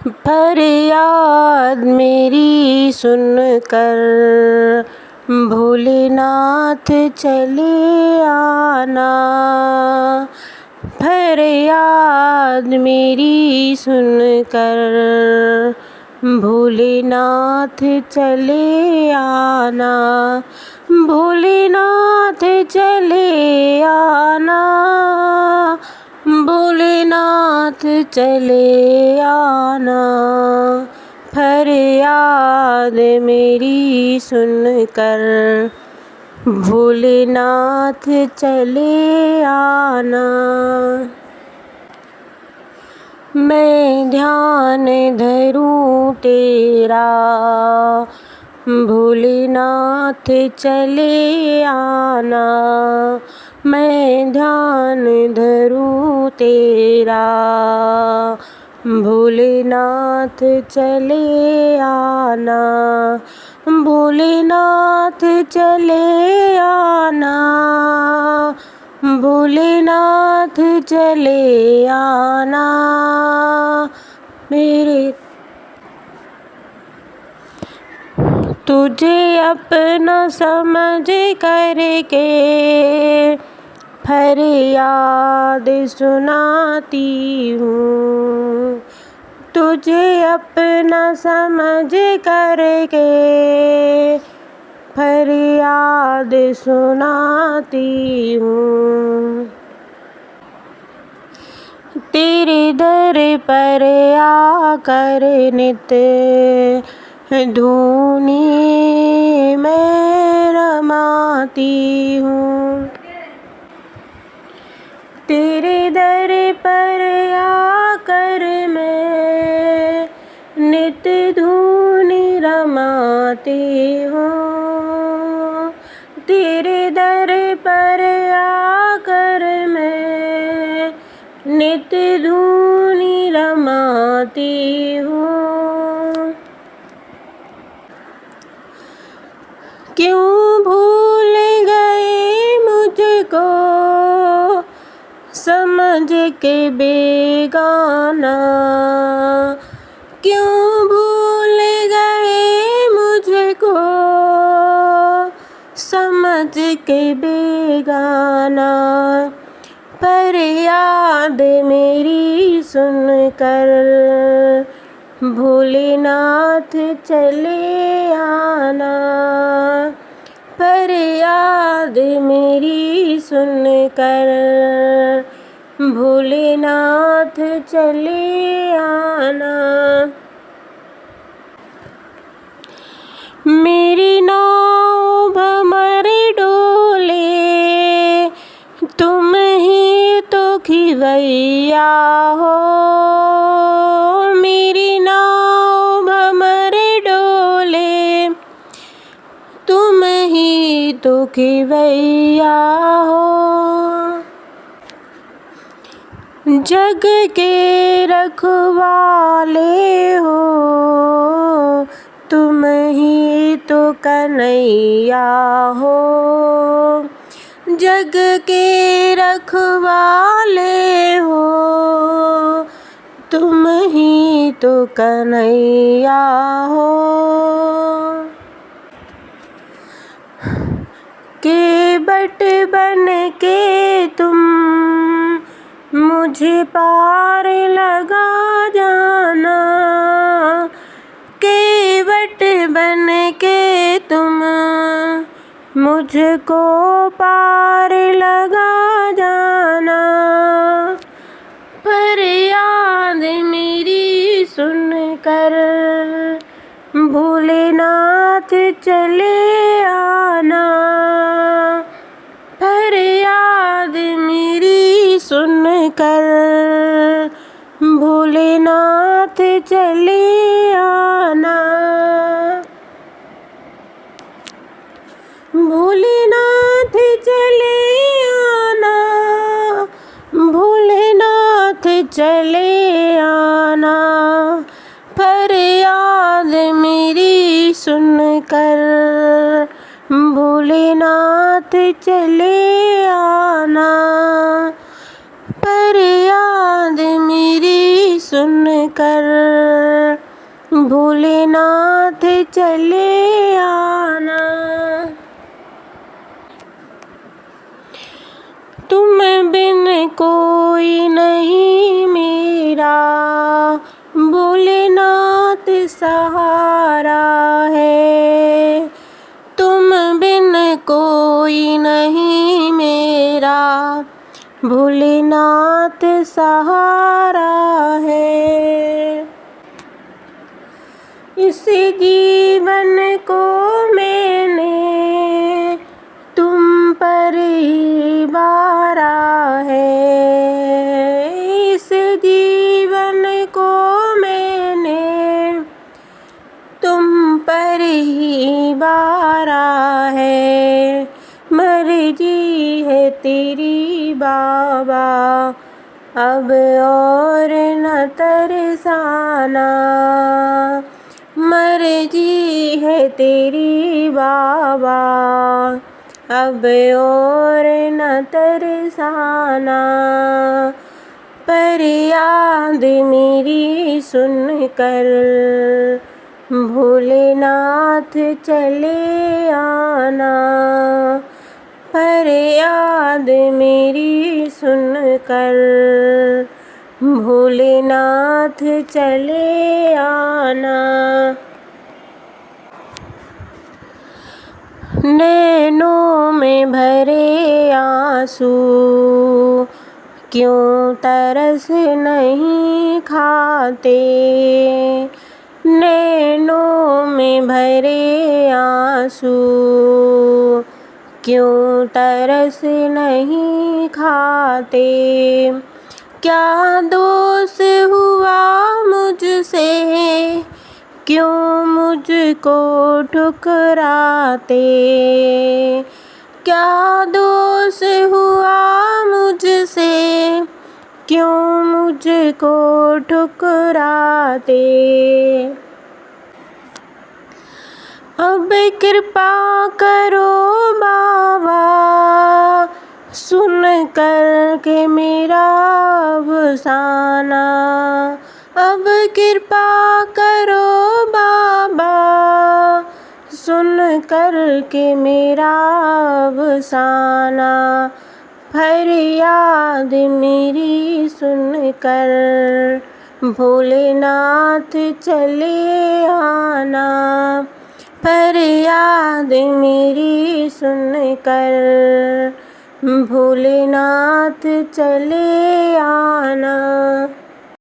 फरियाद मेरी सुनकर भोलेनाथ चले आना। फरियाद मेरी सुनकर भोलेनाथ चले आना। भोलेनाथ चले आना। भोलेनाथ चले आना। फरियाद मेरी सुनकर भोलेनाथ चले आना। मैं ध्यान धरूं तेरा भोलेनाथ चले आना। मैं ध्यान धरूं तेरा भोलेनाथ चले आना। भोलेनाथ चले आना। भोलेनाथ चले आना। मेरे तुझे अपना समझ करके फरियाद सुनाती हूँ। तुझे अपना समझ करके फरियाद सुनाती हूँ। तेरे दर पर आकर नित धूनी मैं रमाती हूँ। तेरे दर पर आकर मैं नित धूनी रमाती हूँ। तेरे दर पर आकर मैं नित धूनी रमाती हूँ। क्यों भूल गए मुझको समझ के बेगाना। क्यों भूल गए मुझको समझ के बेगाना। फरियाद मेरी सुनकर भोलेनाथ चले आना। फरियाद मेरी सुनकर भोलेनाथ चले आना। मेरी नाव भंवर डोले तुम ही तो खिवैया हो। मेरी नाव भंवर डोले तुम ही तो खिवैया हो। जग के रखवाले हो तुम ही तो कन्हैया हो। जग के रखवाले हो तुम ही तो कन्हैया हो। केवट बन के तुम मुझे पार लगा जाना। केवट बन के तुम मुझको पार लगा जाना। फरियाद मेरी सुनकर भोलेनाथ चले आना। फरियाद मेरी सुनकर भोलेनाथ चले आना। भोलेनाथ चले आना। भोलेनाथ चले आना। फरियाद मेरी सुनकर भोलेनाथ चले आना। फरियाद मेरी सुनकर भोलेनाथ चले आना। तुम बिन कोई नहीं मेरा, भोलेनाथ सहारा है। तुम बिन कोई नहीं मेरा, भोलेनाथ सहारा है। इस जीवन को मैंने तुम पर ही बारा है। इस जीवन को मैंने तुम पर ही बारा है। मर्जी है तेरी बाबा, अब और न तरसाना। मर्जी है तेरी बाबा, अब और न तरसाना। पर याद मेरी सुन कर भोलेनाथ चले आना। पर याद मेरी सुन कर भोलेनाथ चले आना। नैनों में भरे आंसू क्यों तरस नहीं खाते। नैनों में भरे आंसू क्यों तरस नहीं खाते। क्या दोष हुआ मुझसे, क्यों मुझको ठुकराते। क्या दोष हुआ मुझसे, क्यों मुझको ठुकराते। अब कृपा करो बाबा, सुन कर के मेरा अफसाना। अब कृपा करो बाबा, सुन कर के मेरा अफसाना। फरियाद मेरी सुन कर भोलेनाथ चले आना। फरियाद मेरी सुन कर भोलेनाथ चले आना।